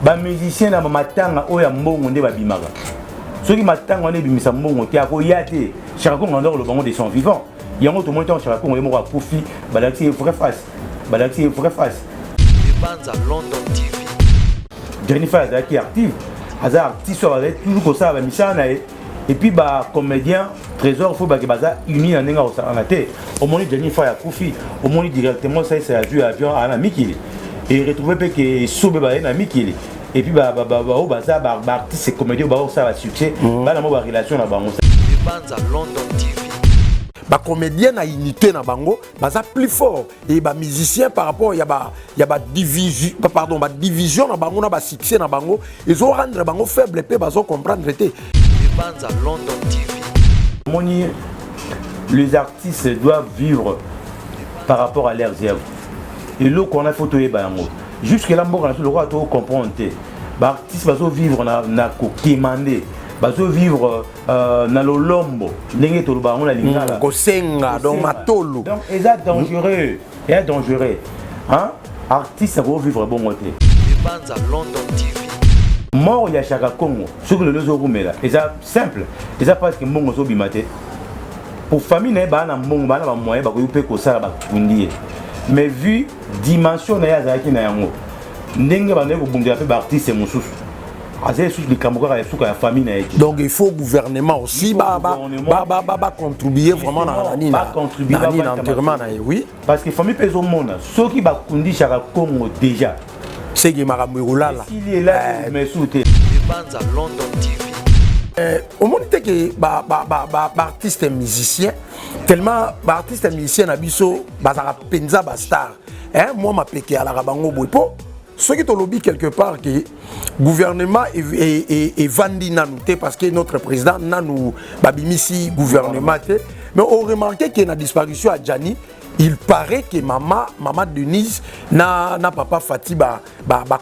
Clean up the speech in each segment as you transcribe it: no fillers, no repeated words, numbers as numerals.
ba musicien na matanga oya mbongo nde babimaka soki matanga ne bimisa mbongo te akoyate Chaka Kongo ndoko le bango de son vivant yango to montant Chaka Kongo yemo akufi balaki vrai face Banza London TV Jennifer azaki active aza artiste avec toujours comme ça ba misana et puis ba comédien trésor faut ba ke baza uni na ndenga osana te au moni Jennifer ya kufi au moni directement ça a joué avion à la Mikili et retrouver pe que sobe ba na Mikili et puis ba baza ba artiste comédien ba ça va succès ba na mo ba relation na bango Banza London TV ba comédien na unité na bango baza plus fort et ba musicien par rapport ya ba division pardon ba division na bango na ba succès na bango ils ont rendre bango faible pe bazo comprendre té Banza London TV moni les artistes doivent vivre par rapport à leurs œuvres et là qu'on a photo e bango jusque là mboka na tout le roi to comprendre té ba artiste bazo vivre na ko demander bazo vivre na lolombo ndenge to lubango na lingala ko senga donc matolo donc c'est dangereux et dangereux hein artiste va vivre bon côté Banza London TV mort ya Chaka Kongo ce que le lozo rumela c'est simple c'est parce que mbongo zo bimate pour famille na ba na mbongo ba na ba moyen ba ko yupe ko sala ba kundie mais vu dimension na ya zaki na yango ndenge ba ndeko bundira pe ba artiste mususu donc il faut gouvernement aussi ba contribuer vraiment na l'enterrement oui parce que famille peso mona ceux qui ba kundi Chaka Kongo déjà c'est qui maramurula là il est là mais souté Banza London TV au monde que artiste musicien tellement artiste musicien na biso bazaka penza ba star hein moi ma peke ala bango boipo ce qui te lobby quelque part que gouvernement est vendu nanouté parce que notre président nanou babimisi gouvernement mais on remarque que la disparition à Djani il paraît que maman Denise na papa Fati ba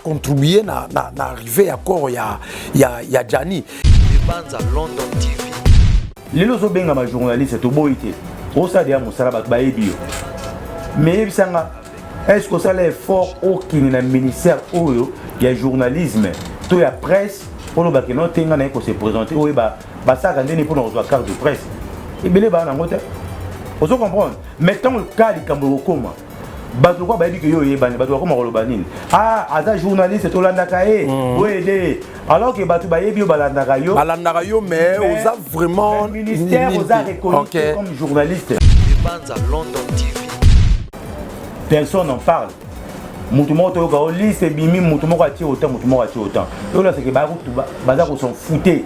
contribuer na arriver à corps ya Djani Banza London TV les lozo benga ma journaliste to boité o ça dia musala ba ebio mais bisanga est-ce que ça l'effort aucun na ministère oyo ya journalisme to ya presse pour le bakeno tenga na ko se présenter o ba ça ndeni pour nos carte de presse et belé ba na ngote on se comprendre mettons le cas du Kambo koma bato ko ba dit que yo yebani bato ko makolo banini aza journaliste to landa kae o aider alors que bato ba yebi balanda kayo mais on a vraiment ministère on a reconnu comme journaliste Banza London TV personne n'en parle. Moutumoto ko liste bimi moutumo ko ati autant moutumo ko ati autant. Là c'est que baza ko s'en fouter.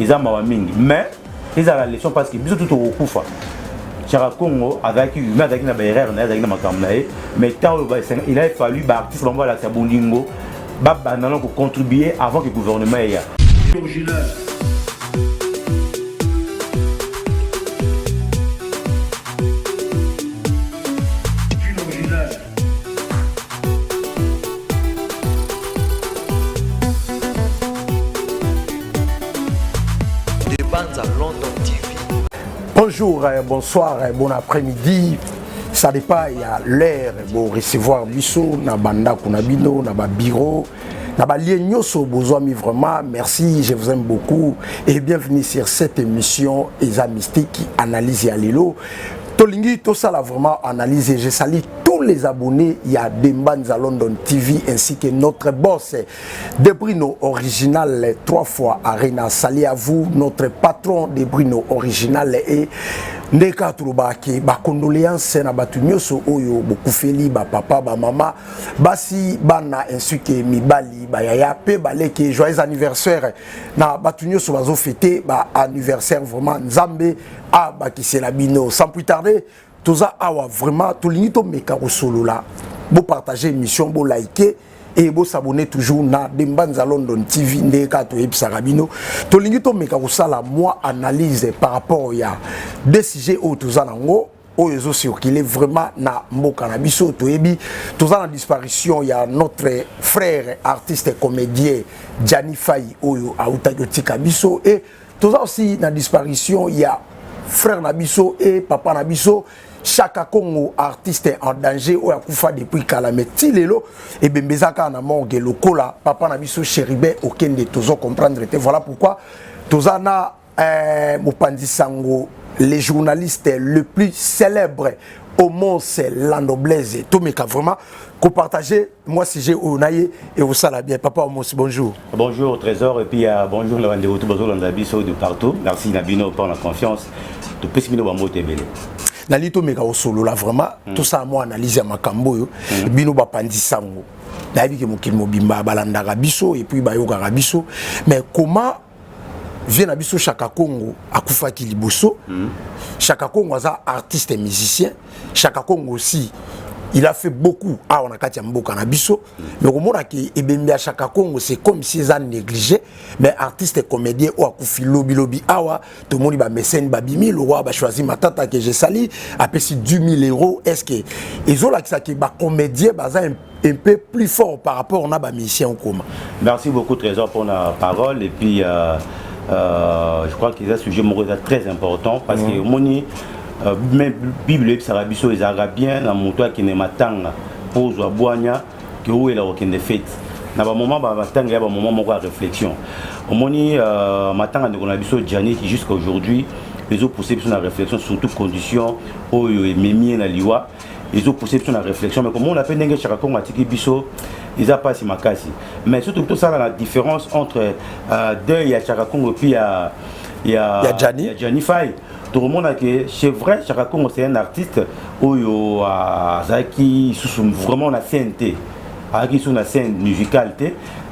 Ils ont ma mingi mais ils ont la leçon parce que biso tout au kufa. Chaka Kongo avec humain avec na barrière na avec na makamna mais tant il a fallu ba artiste bomba la sabondingo ba banana ko contribuer avant que le gouvernement ait original. Bonjour, bonsoir, bon après-midi. Ça dépend, il y a l'heure pour recevoir Bissot, na banda kunabino, na ba bureau, na ba lienyoso besoin vraiment. Merci, je vous aime beaucoup et bienvenue sur cette émission Eza Mystique qui analyse ya lelo. Tolingi tout ça là vraiment analysé. Je salue tous les abonnés. Il y a Banza London TV ainsi que notre boss de Bruno Original 3 fois Arena. Salut à vous, notre patron de Bruno Original et Ndeka Troubaki. Ba condoléances na batu nyoso oyo bokufeli ba papa ba mama basi bana ainsi que mibali ba yaya pe baleke joyeux anniversaire na batu nyoso bazo fêter ba anniversaire vraiment Nzambe a bakisela bino sans plus tarder. Tout ça, vraiment, tout le monde solo là. Vous partagez l'émission, vous likez et vous s'abonnez toujours na Banza London TV. Tout le monde sala moi analyse par rapport à des sujets où tout ça nango. Oyo circulé vraiment na mboka na biso toyebi tout ça la disparition il y a notre frère artiste comédien Djani Faye oyo autayotika biso et tout ça aussi la disparition il y a frère Nabiso et papa Nabiso chaque Congo artiste en danger ou a kufa depuis Kalameti lelo et bembezaka na morgue lokola papa na biso Chéribé aucun de tozo comprendre voilà pourquoi tozana Mopanzi Sango les journalistes le plus célèbre au monde c'est Lando Blaise Tomeka vraiment qu'on partager moi si j'ai Onaye et au sala bien papa Omos bonjour bonjour Trésor et puis bonjour le rendez-vous tout bonjour Landabiso de partout merci Nabino pour la confiance de Pessimino Bambo Tebele Nali Tomeka au solo là vraiment tout ça moi analyse ya makambo yo bino Mopanzi Sango nabi ke mokil mobimba balanda rabiso et puis bayoka rabiso mais comment vient Abisso Chaka Congo à Koufaki Liboso. Chaka Congo est un artiste et musicien. Chaka Congo aussi, il a fait beaucoup. Ah, on a Katia Mboka Nabisso. Mais au moment où Chaka Congo, c'est comme si ils ont négligé. Mais artiste et comédien, ou à Koufi Lobi Lobi Awa, tout le monde va mécène Babimi, le roi va choisir ma tata que j'ai sali, a payé 10 000 €. Est-ce que ils ont là que ça qui est comédien, un peu plus fort par rapport à un musicien en commun. Merci beaucoup Trésor pour la parole et puis. Je crois que c'est un sujet très important parce que moni même Bible et Sarabiso les Arabiens la montoire qui n'est matanga pour Zouabouania que où est la aucune de fête na ba moment ba matanga ya ba moment moko de réflexion moni matanga de Konabiso Gianni jusqu'à aujourd'hui les autres poussés sur la réflexion surtout conditions où et memi na liwa ils ont poussé sur la réflexion mais comment on appelle Nengue Chaka Congo Atiki Biso ils n'ont pas si makasi mais surtout tout ça la différence entre deux il y a Chaka Congo puis il y a Gianni Faye tout le monde a que c'est vrai Chaka Congo c'est un artiste où il y a Zaki vraiment la CNT qui sont la scène musicale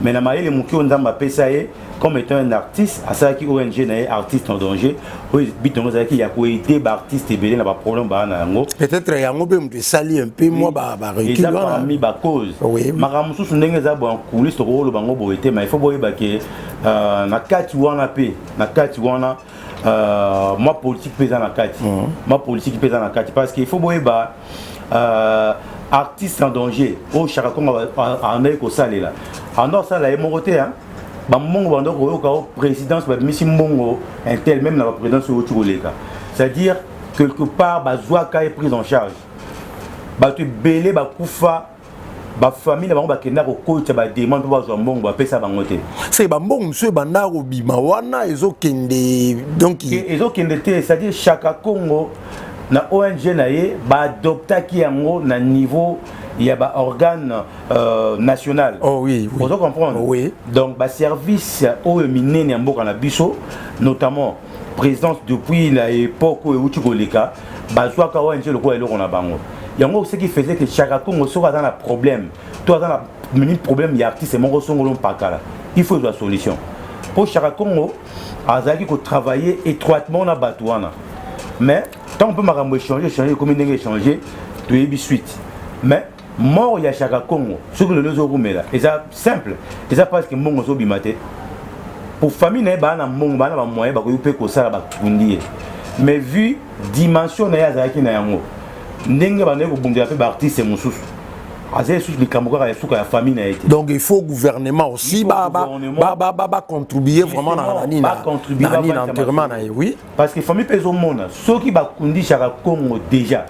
mais la maille les mouki on a appelé ça comme étant un artiste à ça qui ONG n'est artiste en danger oui biton ça qui y a quoi aider artiste et belé n'a pas problème bah na ngo peut-être y a un peu de sali un peu moi bah ils ont mis ba cause maramusu ndenge za bon coulisse rôle bango boité mais il faut boyer ba que na kati wana pe na kati wana moi politique pesa na kati moi politique pesa na kati parce qu'il faut boyer ba artiste en danger au Chaka Congo en éco salé là en or ça là est mon côté hein ba mongo bando ko présidence ba misi mongo un tel même la présidence au Tchouoleka c'est-à-dire quelque part ba Zouaka est prise en charge ba tu belé ba kufa ba famille ba ba kenda ko coach ba demande ba zo mongo ba pesa ba ngote c'est ba mongo monsieur banda ko bima wana ezokende donc ezokende te c'est-à-dire Chaka Congo na ONG na ye ba adopta ki yango na niveau il y a un organe national. Oh oui, oui. Vous comprendre? Oui. Donc, le service au Miné Niamboka na biso, notamment présidence depuis l'époque où tu goleka, soit quand ONG le quoi est là on a bango. Il y a ce qui faisait que Chaka Congo soit dans le problème. Toi dans le problème il y a artiste c'est mon ressongolon pas là. Il faut une solution. Pour Chaka Congo, Azaki ko travailler étroitement na Batouana. Mais tant on peut m'arranger changer comme il n'est changé, tu es suite. Mais mort il y a Chaka Congo ce que le nous avons là et ça simple et ça parce que mongo zo bimate pour famille na ba na mongo ba na ba moyen ba ko yupe ko sala ba kundi mais vu dimension na ya zaki na yango ndenge ba ne ko bundira pe ba artiste mususu azé sous les camarades et sous la famille na été donc il faut gouvernement aussi ba contribuer vraiment na l'enterrement oui parce que famille peso mona ceux qui ba kundi Chaka Congo déjà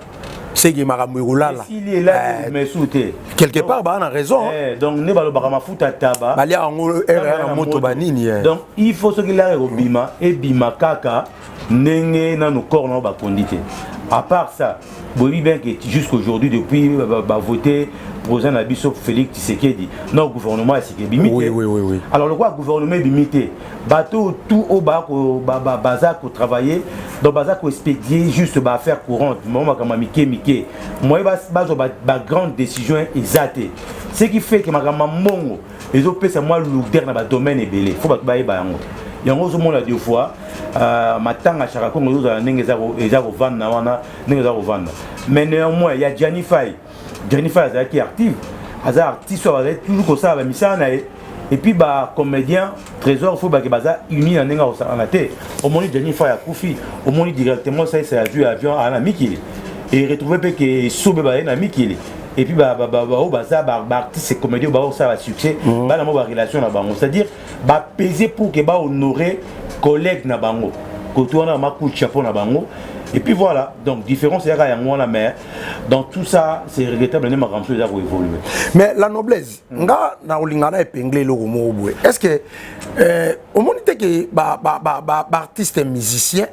c'est qui m'a là s'il est là mais souté quelque part bah on a raison donc ne balo baka mafuta taba bali en moto banini donc il faut ce qu'il a au bima et bima kaka nenge na nos corps na ba kondité à part ça bobi bien que jusqu'aujourd'hui depuis ba voter président Nabiso Félix Tshisekedi non gouvernement c'est bimité oui alors le quoi gouvernement bimité bateau tout au bas bazar pour travailler donc bazar pour expédier juste ba faire courante moi comme mike moi ba grande décision exacte ce qui fait que ma mongo les autres c'est moi l'ouder na ba domaine et belé faut ba yango yango zo mona deux fois matanga Chaka Congo zo ndenge za ko vanda wana ndenge za ko vanda mais néanmoins il y a Gianni Faye qui est active artiste toujours comme ça misana et puis bah comédien trésor faut bah que baza uni en nenga na té au moment Gianni Faye a Koufi au moment directement ça c'est avion à la Mikili et retrouver pe que sobe ba na Mikili et puis bah artiste comédien bah ça va succès bah la mo relation na bango c'est-à-dire bah peser pour que bah honorer collègue na bango koto na maku chapeau na bango Et puis voilà, donc différence c'est qu'il y a un mais dans tout ça, c'est regrettable de évoluer. Mais la noblesse, nga na olingana épinglé le mot. Est-ce que au moment que artiste et musicien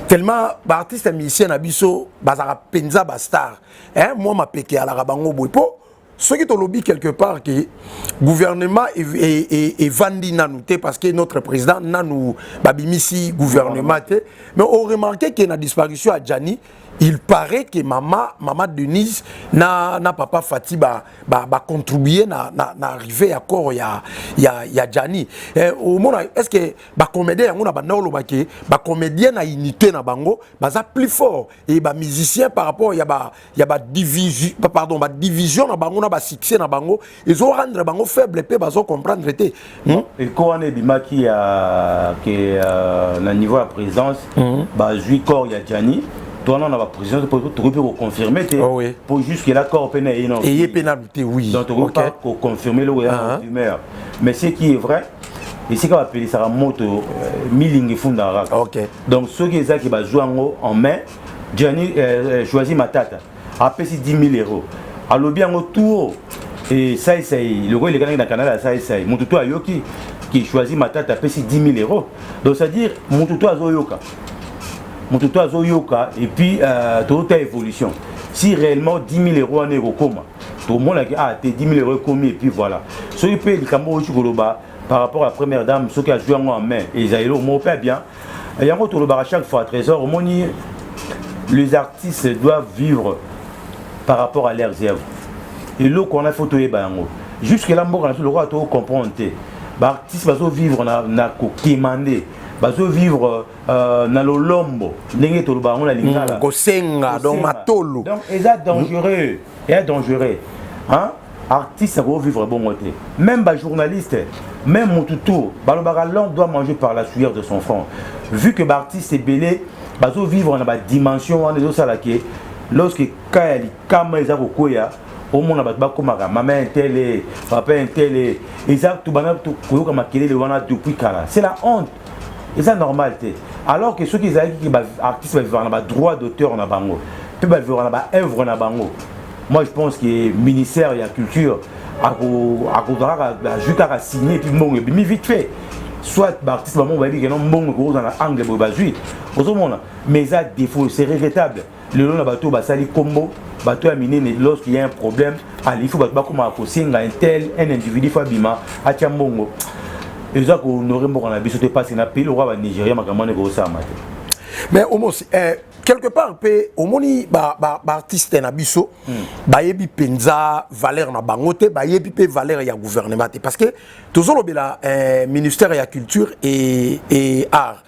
tellement artiste et musicien abiso bazara penza bastar, hein moi ma peke ala rabango boy po ce qui te lobby quelque part que gouvernement est vendu nanouté parce que notre président nanou babimisi gouvernement mais on remarqué qu'il y a une disparition à Djani. Il paraît que maman Denise na papa Fati ba contribuer na arriver à corps ya Djani. Au moment est-ce que ba comédien on a ba nolo ba ke ba comédien na unité na bango baza plus fort et ba musicien par rapport ya ba division pardon ba division na bango na ba succès na bango ils ont rendre bango faible pe bazo comprendre té. Et quand on est bima qui a que na niveau à présence ba jui corps ya Djani. Toi, on a la présidence pour confirmer, pour juste que l'accord pénal est énorme. Et il y a pénalité, oui. Donc, on peut pas confirmer le rumeur. Mais ce qui est vrai, et c'est qu'on va appeler ça la moto, milling fundara. Donc, ceux qui va jouer en main, Gianni choisit ma tata. Après, c'est 10 000 euros. Alors, bien autour, et ça, le roi, il est dans le Canada, ça, mon tuto à Yoki, qui choisit ma tata, après, c'est 10 000 euros. Donc, c'est-à-dire, mon tuto à Zoyoka. Mon tuto à Zoyoka et puis toute évolution. Si réellement 10 000 euros en euros comme tout le monde a dit ah t'es 10 000 euros comme et puis voilà. Ce qui peut être par rapport à la première dame, ceux qui a joué en main et ils ont mon père bien. Il y a un autre à chaque fois trésor. Les artistes doivent vivre par rapport à leurs œuvres. Et l'eau qu'on a photoé bango. Jusque là on a le droit de comprendre. L'artiste va vivre na kokemandé. Bazo vivre dans le lombo, Gosenga, dans Matolo. Donc, c'est dangereux. C'est dangereux. Hein? Artiste, ça va vivre bon côté. Même les journalistes, même mon tuto, l'homme doit manger par la sueur de son front. Vu que l'artiste est belé, bazo vivre dans la dimension, lorsque quand ils ont koya, au monde a battu comme maman un tel, papa un tel, ils ont tout banal tout koyo comme le wana depuis kala. C'est la honte. Et c'est normal. Alors que ceux qui sont artistes vivent dans le droit d'auteur, ils peuvent vivre dans l'œuvre. Moi, je pense que le ministère de la Culture a signé et puis vite fait. Soit l'artiste va dire que non bon dans l'angle mais ça défaut, c'est regrettable. Le long de bateau va salir combo, bateau a miné lorsqu'il y a un problème, il faut pas comme un tel un individu fabima à Tiambongo. Et ça qu'on aurait besoin de passer dans le pays, le roi Nigeria, mais au moins, quelque part, au moins, artiste nabiso, bayebi penza valeur na bangote, bayebi pe valeur ya gouvernement. Parce que toujours le ministère de la Culture et Art.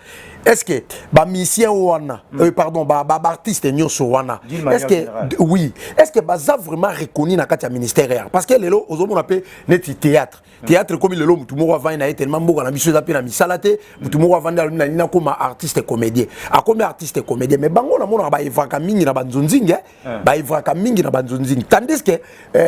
Est-ce que musicien wana pardon artiste nyoso wana est-ce que oui est-ce que baza vraiment reconnu na kati ya ministère parce que lelo ozomona pe neti théâtre comme lelo mutu moko va na tellement mboka na biso za pe na misala te mutu moko va na nina comme artiste comédien comme artiste comédien mais bango na mona ba evaka mingi na banzonzingi ba evaka mingi na banzonzingi tandis que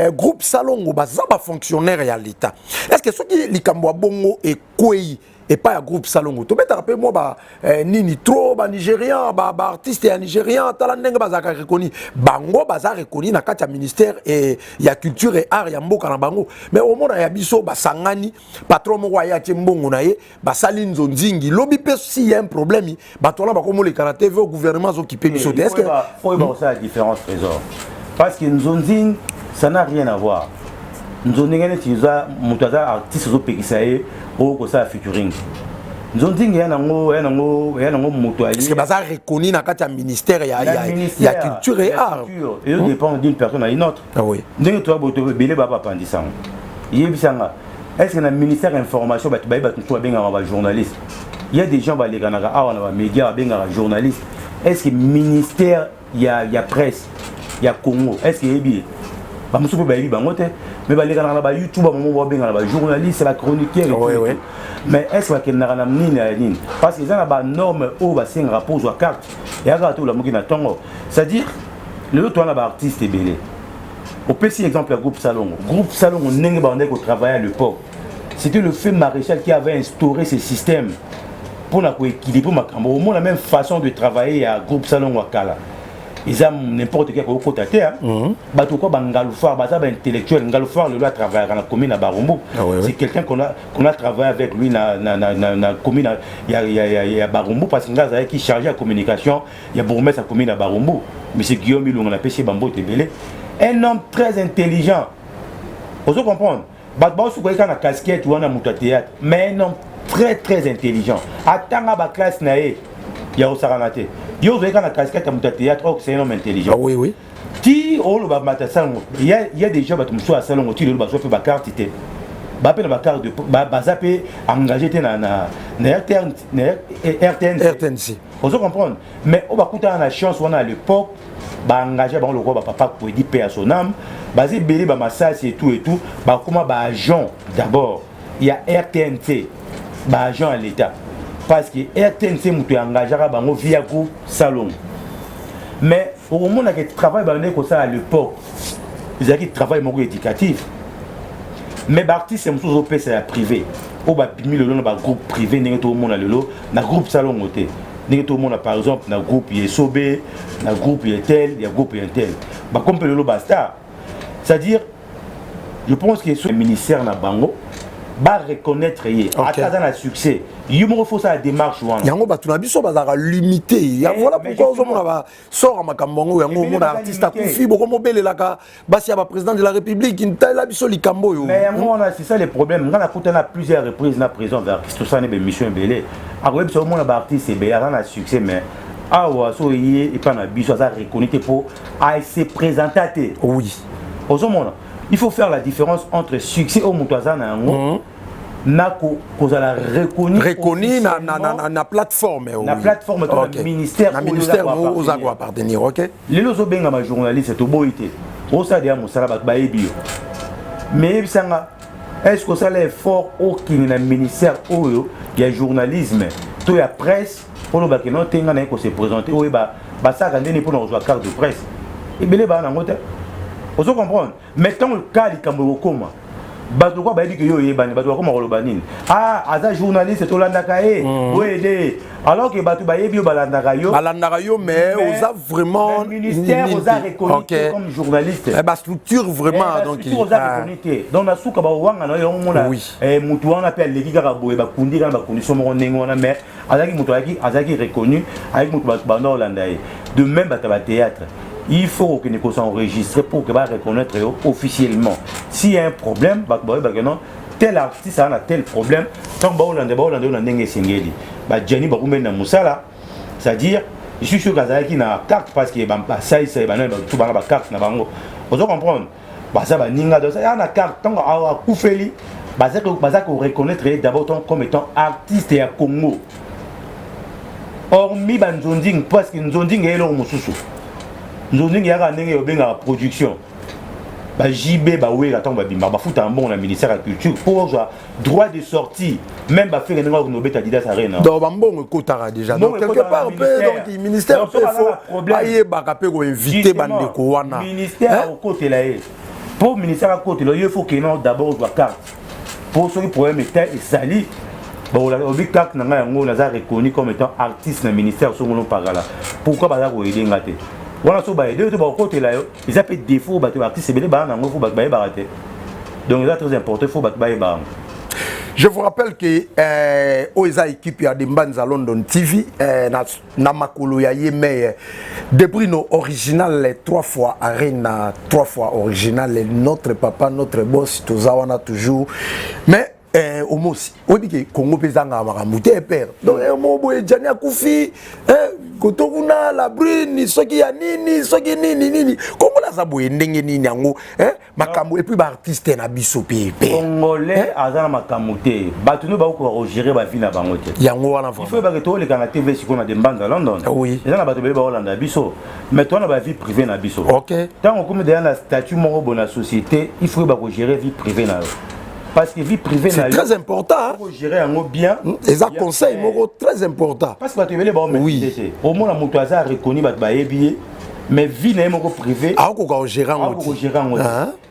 groupe Salongo baza ba fonctionnaire ya l'état est-ce que ceux qui likambo bongo et kwei et pas un groupe Salongo. Tu peux rappeler moi nini trop nigérian artiste nigérian talandenge bazaka reconnu bango baza reconnu na kati ya ministère et ya culture et art ya mboka na bango mais au monde ya biso basangani patron moko ya mbongo na ye basali nzonzingi lobi pe si y a un problème batona bakomo le karaté au gouvernement occupé biso est-ce que faut voir ça la différence trésor parce que nzonzing ça n'a rien à voir nzonzing c'est ça mutaza artiste zo pekisaye au ça featuring nzonzing yanango moto ali parce que baza reconnu na kati ya ministère ya culture et art et ça dépend d'une personne à une autre oui ndenge toi boto belé baba pandisanga yebisanga est-ce que na ministère information ba to benga ba journaliste il y a des gens ba lekanaka awa na ba média benga journaliste est-ce que ministère ya presse ya Congo est-ce que yebi ba musu ba yebi bango te mais ba lekanaka ba YouTube ba benga ba journaliste la chroniqueur oui mais est-ce que na na nini parce que ça na ba norme au ba singa rapport à carte et à tout la mokina tongo c'est-à-dire le toi na ba artiste belé au petit exemple le groupe Salongo n'engue ba on travailler à l'époque c'était le fait maréchal qui avait instauré ce système pour équilibrer ma cambo au moins la même façon de travailler à groupe salon wakala ils ont n'importe quel côté terre bato ko bangalufar baza ba intellectuel ngalufar le doit travailler dans la commune à Barumbu c'est quelqu'un qu'on a travaillé avec lui na commune il y a Barumbu parce que ngaza qui chargé la communication il y a bourgmestre à commune à Barumbu monsieur Guillaume Milonga na pêché Bambo Tebele un homme très intelligent vous comprenez bato su ko na casquette ou na muta théâtre mais un homme très très intelligent atanga ba classe nae ya osaranate yo vous na casquette muta théâtre c'est un homme intelligent oui oui ti o lo ba matasa il y a des gens bato muso à salon ti le ba so pe ba carte té ba pe na ba carte de ba zape engagé té na RTNC vous comprenez mais on va coûter na chance on a à l'époque ba engagé ba le roi ba papa pour dire paix à son âme basé belé ba massage et tout ba comment ba agent d'abord il y a RTNC ba agent à l'état parce que RTNC mutu engagé ba ngo via groupe salon mais au moment où il travaille comme ça à l'époque ils ont qui travail mon éducatif mais l'artiste c'est muso opé c'est privé au ba pimi le long ba groupe privé n'est tout le monde le lot na groupe salon côté n'est tout le monde par exemple na groupe Yesobe na groupe Yetel il y a groupe Yetel ba comme le lot basta c'est-à-dire je pense que ce ministère na bango ba reconnaître yé atteindre un succès il faut ça la démarche wana yango batu na biso bazaka limité ya voilà pourquoi ozomona ba sort makambo ngo yango mona artiste akufi boko mobelelaka basi ya ba président de la république intala biso likambo yo mais yango on a c'est ça le problème ngana kutana plusieurs reprises na présent d'artiste ça ne be mission belé ako biso mona ba artiste be ya na succès mais awa so yé et pas na biso ça reconnaître pour à se présenter oui ozomona il faut faire la différence entre succès au Moutouazana na kozala reconnu na plateforme na plateforme okay. ministère aux agwa appartenir OK les lozo benga ma journaliste to boité o sa dia musala ba ebio mais bisanga est-ce que ça l'effort au kini na ministère oyo ya journalisme to ya presse pour le bakeno tenga na ko se présenter o ba saka ndeni pour nos carte de presse et belé ba na ngote vous comprenez maintenant le cas du Cameroun comment bato quoi ba dit que yo yebani bato comme rolobanine ah aza journaliste to landaka aider alors que bato ba yebi balandaka yo mais oza vraiment ministère oza reconnu comme journaliste ba structure vraiment donc il oza reconnu donc na suka ba wanga na yo mona mutu wana pe leki kaka boye ba kundi kana ba condition mo nengo na mais azaki mutu azaki reconnu avec mutu ba na Holanda de même ba théâtre. Il faut que nous s'enregistre pour que nous reconnaître officiellement. S'il y a un problème, tel artiste a tel problème, tant que nous avons singeli. Jenny Baroumen na Moussala, c'est-à-dire, je suis sûr qu'il y a une carte parce qu'il y a une carte. Vous comprenez? Il y a une carte, tant qu'on reconnaître d'abord comme étant artiste et à Congo. Hormis Banzonding, parce que Nzonding est là au Moussoussou. Nous avons une production. JB, ba fout un bon ministère de la culture pour droit de sortie. Même faire une nobel Adidas Arena. Donc, bon kotara déjà. Donc, quelque part, le ministère peut inviter Bandeko wana. Ministère au côté là. Pour le ministère à côté là, il faut qu'il y ait d'abord une carte. Pour ceux qui problème est sali. Bon, la carte n'a reconnu comme étant artiste dans le ministère sur mon parala. Pourquoi pas vous aider ngate? Voilà, côté là, ils appellent défaut, donc c'est très important, il faut je vous rappelle que Oeza équipe ya Dembanza London TV na makolo ya yeme Debrino original 3 fois arena 3 fois original notre papa notre boss tozawana toujours mais au mosi on dit que Congo pesanga makamute père donc mo boye jani akufi kotokuna la brune soki ya nini soki nini Congo la zaboye ndenge nini yango makambo et puis ba artiste na biso pe congolais azana makamute batunu ba ko gérer ba vie na bango te yango wana il faut ba que to le kana TV sikona de Dembanza London oui ezana batu be ba Holanda biso mais toi na ba vie privée na biso OK tant comme derrière la statut moko bona société il faut ba ko gérer vie privée na parce que vie privée c'est très important pour gérer un mot bien et ça conseil moko très important parce que tu veux les bon oui au moins la moto a reconnu ba yebié mais vie na moko privé a ko gérer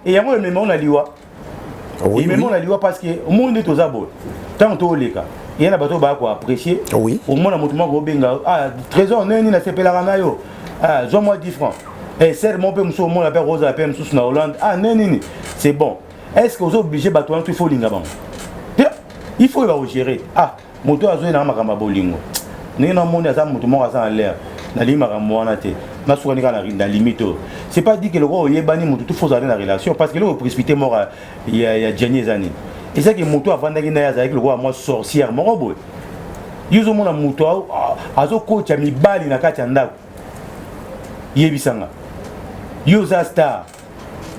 et yango le même on a liwa oui même on a liwa parce que monde est aux abos tant to leka il y a bateau ba ko apprécier oui au moins moto moko benga ah trésor nani na sepela na yo ah zo moi 10 francs et c'est mon peu muso mon appelle Rosa PM sous na Hollande ah nani c'est bon est-ce que vous obligé bateau il faut linga bango il faut le gérer ah moto azo na makamba bolingo ni na monde ça moto moko ça en l'air na limaka mwana te na soukani ka na limite c'est pas dit que le roi yebani moto tout faut aller dans la relation parce que le précipité mort il y a dernières années et ça que moto avant d'aller na avec le roi moi sorcière moko boy yuzo mona moto azo coach mi bali na kati ndako yebisanga yuza star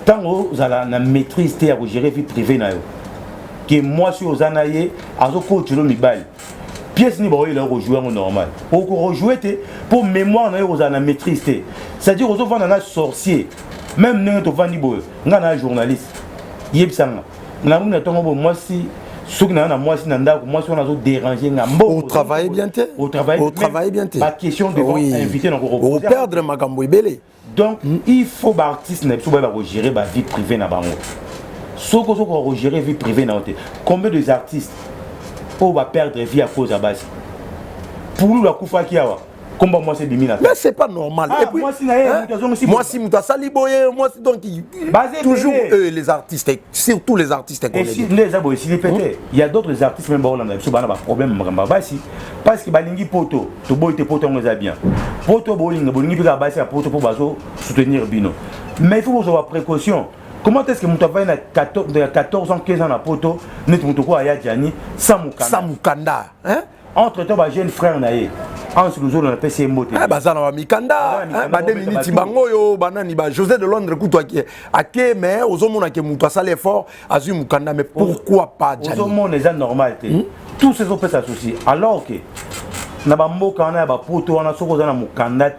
tango zala na maîtrise te ya gérer vie privée na yo que moi si ozanaye azo coach lo mi bali pièce ni boy là rejouer en normal au rejouer pour mémoire na yo na maîtrise te c'est-à-dire aux vendre na sorcier même ne to vandi boy ngana journaliste yebisanga na muna tongo moi si ceux qui na moi si nanda moi si on a déranger ngambo au travail bien te au travail bien te pas question de inviter na au perdre makambo ibele donc il faut ba artiste na biso ba gérer ba vie privée na bango soko soko gérer vie privée na te combien de artistes on va perdre vie à cause à base pour nous la koufa qui a combat moi c'est bimina mais c'est pas normal et puis moi si muta saliboye moi donc toujours les artistes surtout les artistes et si les abo si les pété il y a d'autres artistes même bon on a pas problème makamba basi parce que balingi poto to boy te poto on les a bien poto bolinga bika basi à poto pour bazo soutenir bino mais il faut avoir précaution. Comment est-ce que Mouta va à 14 ans, 15 ans à Poto, net Moutoko à Yadjani, sans Mukanda, hein? Entre-temps, ma jeune frère Naye, en ce jour, on appelle ses mots. Ah, Bazana Mikanda, Badé Miniti Bangoyo, Banani, José de Londres, Koutoua, Ake, mais aux hommes qui Mouta Salé fort, Azu Mukanda, mais pourquoi pas Djani? Aux hommes, les gens normaux, tous ces hommes s'associent. Alors que, Nabambo, quand on a Poto, on a Soko Zana Mukanda,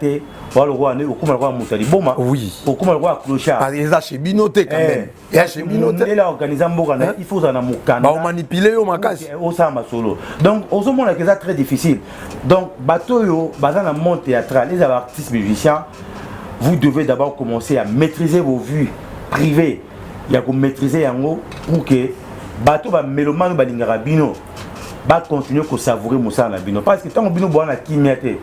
le roi né au roi Moutali Boma oui au roi Clochard parce que chez Binoté quand même et chez Binoté il a organisé Mbogana il faut en Mukanda ba manipuler au makasi au sama solo donc au moment là que ça très difficile donc bateau yo bazana monde théâtral les artistes musiciens vous devez d'abord commencer à maîtriser vos vues privées il y a que maîtriser yango pour que bateau ba mélomane ba lingara bino ba continuer ko savourer moussa na bino parce que tant bino boana kimiate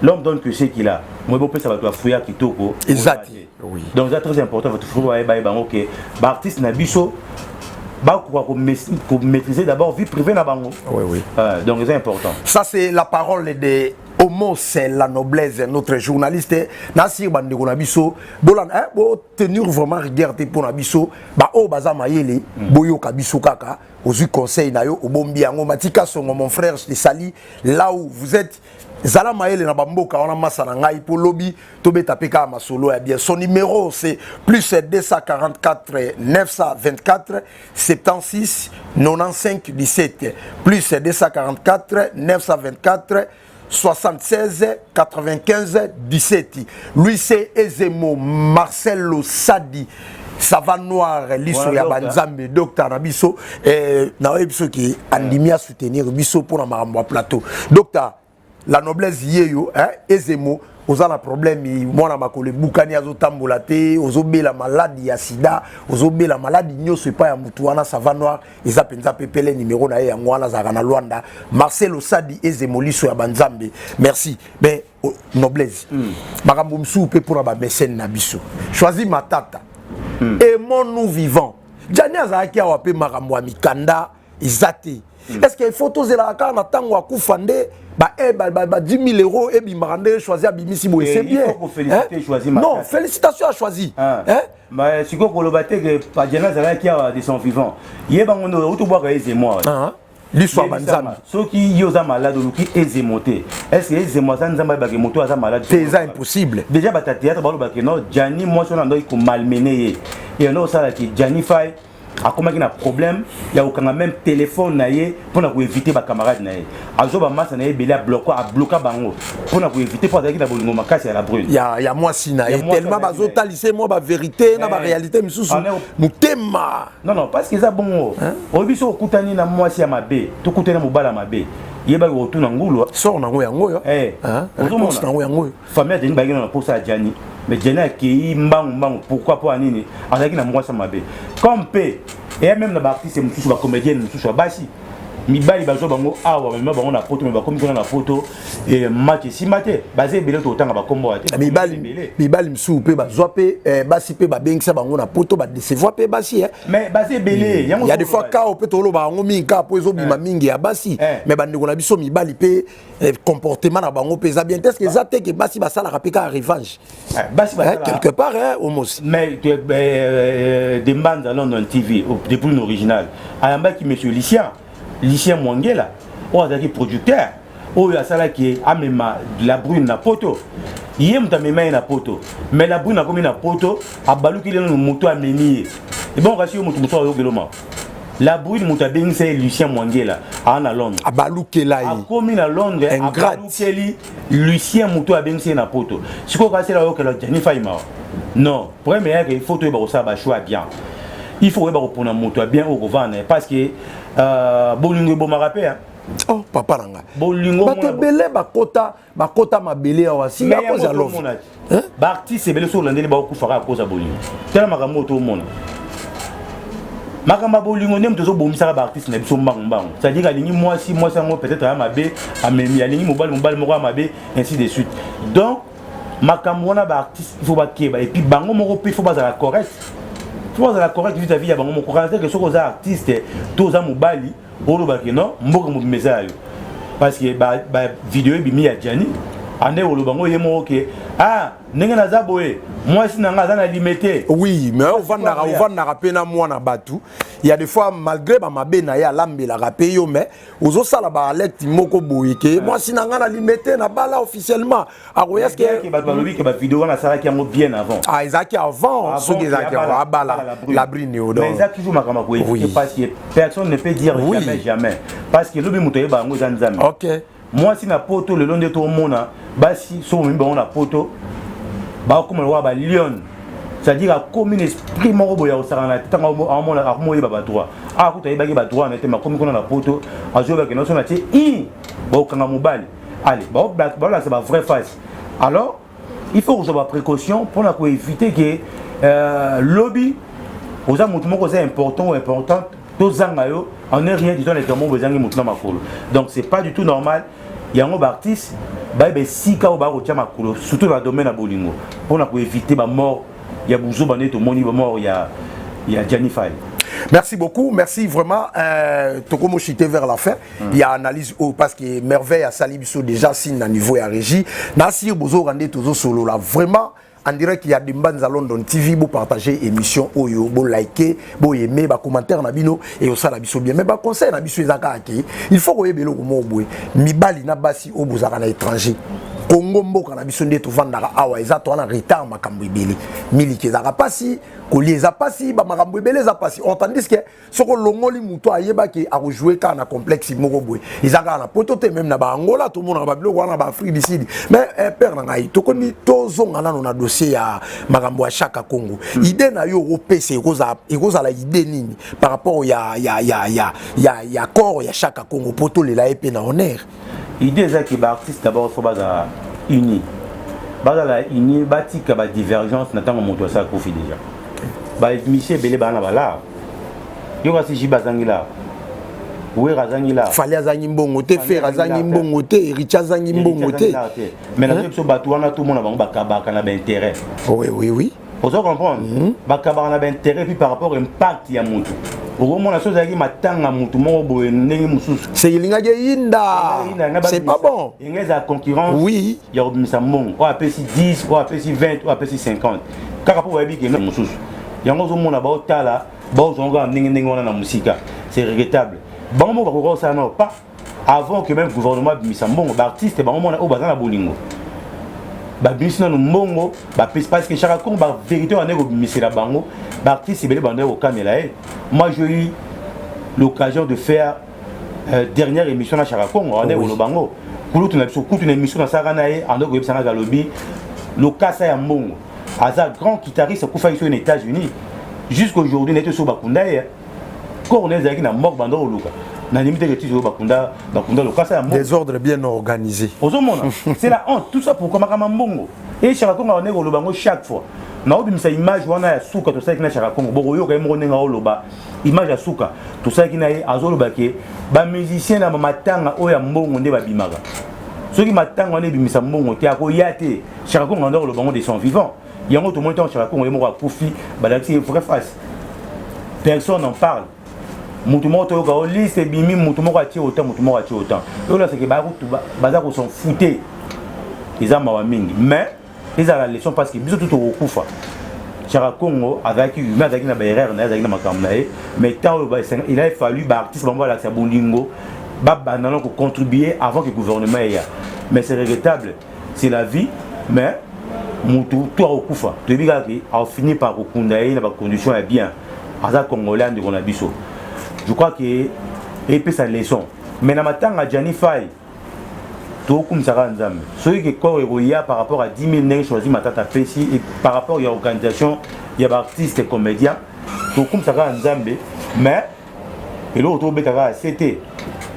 l'homme donne que ce qu'il a. Moi, je ça va te fouiller qui toko. Exact. Oui. Donc, c'est très important. Votre frère va ok. L'artiste n'a biso. Pour maîtriser d'abord vie privée na bango. Oui, oui. Donc, c'est important. Ça, c'est la parole de Homo, c'est la noblesse. Notre journaliste, Nassir Bandeko Nabiso, Bolan, tenir vraiment rigueur pour Nabiso, O Bazama Yele, Boyo Kabiso Kaka, aux conseils Nayo, au Bombiango, Matika Songo, mon frère, je sali, là où vous êtes. Zala Maël na bamboka on a massa na ngai pour lobby tobe tapeka ma solo ya bien son numéro c'est plus 244 924 76 95 17 plus 244 924 76 95 17 lui c'est Ezemo Marcelo Sadi Sava Noir liso ya banzambe docteur Nabiso na biso ki andimia soutenir biso pour na marambo plateau docteur la noblesse yeyo hein Ezemo oza na problème mwana makole bukani azotambola te ozobe la maladie ya sida ozobe la maladie nyoso pa ya mutu wana Sava Noir eza penza pepele numéro na ye yango wana zaka na Luanda Marcelo Sadi Ezemo liso ya banzambe merci ben noblesse makambo msu pe pour ba mécène na biso choisis Matata aimons-nous vivants Djani azaki awa pe makambo ya mikanda izate est-ce que photos la ka na tango akufande ba 10 000 euros et bimande choisir bimisi boy c'est bien. Il faut féliciter choisir Matata. Non, félicitations à choisir. Hein? Mais si quoi kolobate que pas Djana zala qui a de son vivant. Yeba ngono auto boire Ezemo. L'histoire banzama. Ceux qui yosa malade ou qui Ezemoté. Est-ce que Ezemo nzamba ba ke moto aza malade? C'est impossible. Déjà ba théâtre ba lo ba ke non Djani moi son ando ko malmené et non ça là qui Djani Fay a comment il y a un problème, il y a aucun même téléphone pour éviter ma camarade naie. Azo ba massa naie belé à bloquer bango pour éviter pour dire qu'il a besoin de ma casse à la brune. Il y a moi si naie tellement bazo talisser moi ba vérité na ba réalité misusu mutema. Non parce que ça bon. Au biso kutani na moi si à ma bé, tout kutani mo bala ma bé. Yeba retour na ngulu. Sort na ngoyango yo. Réponse na ngoyango. Famille de bagina na posa Djani. Mais Djani qui mbang pourquoi pas nini avec na moi ça ma bé. Comme pe et même la artiste c'est mususu ba comédienne mususu basi mibali bazo bango awa mema bango na poto me bakomi kona na poto et match simate basé belé to tanga bakombo ate mibali msu pe bazwa pe basi pe babengisa bango na poto ba décevoir pe basi mais basé belé il y a des fois ka pe to lo bango minka po ezo bima mingi ya basi mais bandeko na biso mibali pe comportement na bango pe za bien est-ce que za te que basi basala rapika revanche basi basala quelque part almost mais des bandes à London TV depuis l'original ayamba qui monsieur Lucien Mwangela ou azaki producteur ou asala qui amema la brune na poto yé mutamema na poto mais la brune a comme na poto abaluki le moto ameni et bon rasio moto yo geloma la brune mutabeng c'est Lucien Mwangela à Londres abaluki là a comme na Londres abaluki Lucien moto abeng c'est na poto siko ka c'est là que la Jennifer Ima non premier il faut to ba ça ba choix bien il faut ba pour na moto bien au revendre parce que bolingo bo marapé oh papa nanga bolingo ba belé ba kota mabele wa singa ko za love ba artiste belé so landeli ba ko fara ko za bolingo tela makambo to mona makamba bolingo nem tozo bomisa ba artiste na biso mbang c'est à dire alingi moi sango peut-être à mabe amemi alingi mobile moko mabe ainsi de suite donc makambo na ba artiste il faut ba keba et puis bango moko pe faut ba za correct faut ba za correct vis-à-vis ya bango moko quand que soko za artiste toza mobali olo ba ke non mboka mo message parce que ba vidéo bimi ya Jani ane olo bango yemo ke ndenge na za boye moi si nanga za na limité oui mais on va na rapena moi na batu il y a des fois malgré ba mabe na ya lambela rapé yo mais ozo sala ba alect moko boye ke moi si nanga na limité na bala officiellement est-ce que ba lobi ke ba vidéo na sala ki bien avant ezaki avant ce que zaki bala la brine odo mais ezaki toujours makama ko parce que personne ne peut dire jamais parce que lobi mutoye ba ngo za nzambe OK moi si na poto le long de tout mona basi so mi ba na poto ba comme le ba lion c'est-à-dire a comme un esprit moko boya osarana tanga amona amoyi ba droit akuta ibaki ba droit na te makomi kona na poto azoba ke no so na ti ba okanga mobali allez ba là c'est ba vraie face alors il faut avoir précaution pour la éviter que lobby aux amoutons moko c'est important ou importante tozangayo on est rien disons les termes bezangi mutna makolo donc c'est pas du tout normal il y a un artiste ba be sika ba ko tchama makolo surtout dans le domaine à bolingo pour éviter ba mort il y a bouzo bané to moni ba mort il y a Jennifer. Merci beaucoup, merci vraiment. Tokomo chité vers la fin. Il y a analyse parce que merveille à Salibiso déjà signe à niveau et à régie. Nasir Bozo Randé Tozo Solo là vraiment. En direct, il y a des bandes à London TV, vous partagez émission, vous likez, vous aimez, vous commentaire nabino et aussi la biso bien. Mais bah conseil nabiso ezakaki, il faut que vous mo boy. Mi bali na basi au bozaka na étranger. Congo mboka na biso ndeto vandaka awa ezato na retard makambo ebele. Miliki ezaka pasi, kolieza pasi, ba makambo ebele za pasi. Tandis que soko longoli muto ayeba ki a rejouer ka na complexe moko boy. Ezaka na potote même na ba Angola tout monde na ba biloko na ba Afrique du Sud. Mais père na ngai to koni to zonga na na dossier ya makambo ya Chaka Congo. Idée na yo opese ekoza la idée nini par rapport ya corps ya Chaka Congo poto le la épée na honneur. Idée c'est que les artistes d'abord faut pas unis. Bas la unis bâti que la divergence n'attend mon moto ça profite déjà. Bah Michel Belé bana bala. Yo kasi jibazangi là. Oui razangi là. Fallait azangi mbongo te faire azangi mbongo te Richard azangi mbongo te. Mais là so batu wana tout le monde va bakabaka na intérêt. Oui. Vous comprendre bakabaka na intérêt puis par rapport à impact ya mutu. C'est c'est pas bon. Il y a la concurrence. Oui. Il y a un 10, ou 20, ou 50. C'est regrettable. Pas avant que même le gouvernement de artiste parce que chaque fois vérité on est la bango artiste c'est au caméra. Moi j'ai eu l'occasion de faire dernière émission à Characongo on est au bango pour une émission dans Saranae en Europe Sanga lobby le cas ça mbongo azar grand guitariste qui fait aux États-Unis jusqu'aujourd'hui n'était sur Bakunda corps on est na mort bando luka na limite de titre Bakunda le cas ça des ordres bien organisés c'est la honte tout ça pour comme mbongo et Characongo on est au bango chaque fois na obimisa image wana ya suka to saki na Characongo boyo ka mo ndenga oloba image ya suka to saki na azoloba ke ba musicien na matanga oya mbongo nde babimaka soki matanga wana ebimisa mbongo te akoya te Chaka Kongo ndoko le bango de son vivant yango tout le monde Chaka Kongo moko akufi balaki vrai face personne n'en parle mutu moko toyoka o liste bimi mutu moko atie autant mutu moko atie autant oyo là c'est que baza ko s'en fouter eza mawa mingi mais eza la leçon parce que biso tout okufa Chaka Kongo avec humain avec na erreur na avec na makambo na mais tant il a fallu ba artiste bango la sa bolingo ba banana ko contribuer avant que le gouvernement ait mais c'est regrettable c'est la vie mais mutu tout okufa de biga qui a fini par reconnaître na ba condition est bien aza congolais de na biso je crois que et puis sa leçon mais na matanga Jani Fay tout comme ça nzambe celui qui corps eroya par rapport à 10 000 nègres choisi matata pesi et par rapport à l'organisation il y a artistes et comédiens tout comme ça nzambe mais et l'autre betaka c'était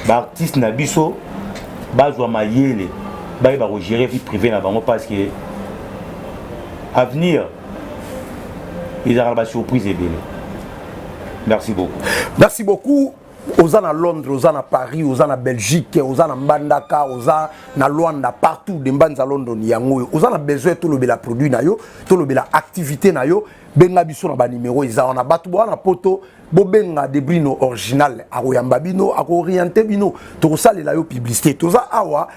artiste na biso bazwa mayele ba gérer vie privée na bango parce que avenir ils auront ba surprise et belle. Merci beaucoup. Merci beaucoup. Aux à Londres, aux à Paris, aux à Belgique, aux à Mbandaka, aux à Luanda, partout, des bandes à London, yango. Aux à besoin tout le bel produit nayo, tout le bel activité nayo. Benga biso na ba numéro ils ont na batuwa na poto bobenga de brino original akoyamba bino akorienter bino to sale la yo publicité to za awa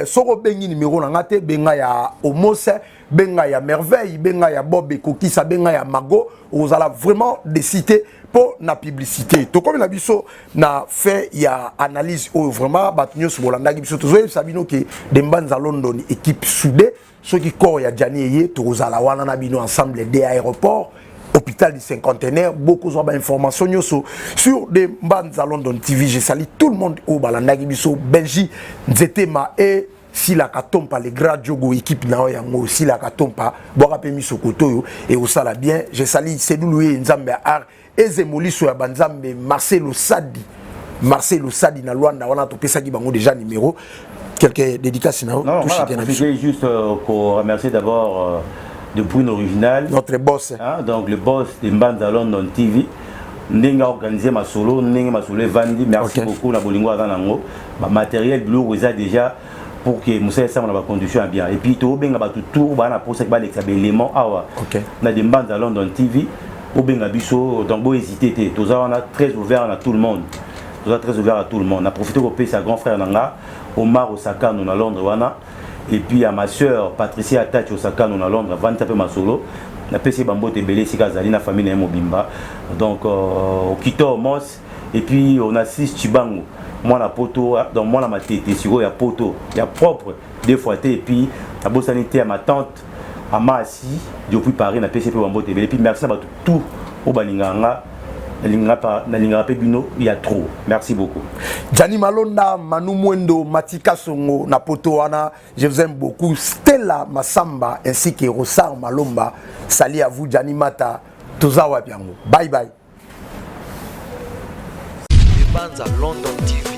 soko bengi numéro na ngate benga ya Omose benga ya merveille benga ya Bob Kokisa benga ya Mago aux ala vraiment des cités pour la publicité to comme na biso na fait ya analyse ou vraiment batunyo sobolanda biso to zo sabino ke de mbanza London équipe soudée ceux qui corps ya Jani to za la wana na bino ensemble des aéroports hôpital du cinquantenaire beaucoup d'informations sur des bandes à London TV je salue tout le monde au balanda biso Belgique Nzetema et si la katompa les grands jogo équipe na yango si la katompa boka pe miso kotoyo et au sala bien je salue Sedouloué Nzambe Art et Zemoliso ya banzambe Marcelo Sadi na Luanda wana to pesa ki bango déjà numéro quelques dédicaces na non je juste pour remercier d'abord de Bruno Original notre boss hein, donc le boss de Mbanda London TV Nenga organisé ma solo Vandi merci beaucoup na bolingo azanango ba matériel bleu ça déjà pour que Moussa ça na ba condition bien et puis to benga ba tout ba na pour ça ba l'élément awa na de Mbanda London TV au benga biso donc bo hésiter té to on a très ouvert à tout le monde on a profité pour payer sa grand frère nanga Omar Osaka nous à Londres wana et puis à ma soeur Patricia Atachi Osaka nous à Londres vendre un peu ma solo na PC Bambo Tebele Sika Zalina famille na Mobimba donc au Kito Mos et puis on assiste Chibango moi la poto donc moi la matete sur ya poto ya propre des fois et puis la bonne sanité à ma tante à Masi depuis Paris na PC Bambo Tebele et puis merci à tout au balinganga il y a trop. Merci beaucoup. Jani Malonda, Manu Mwendo, Matika Songo, Napotoana, je vous aime beaucoup. Stella Masamba ainsi que Rosar Malomba. Salut à vous, Jani Mata. Tozawa Piango. Bye bye. Les bandes à London TV.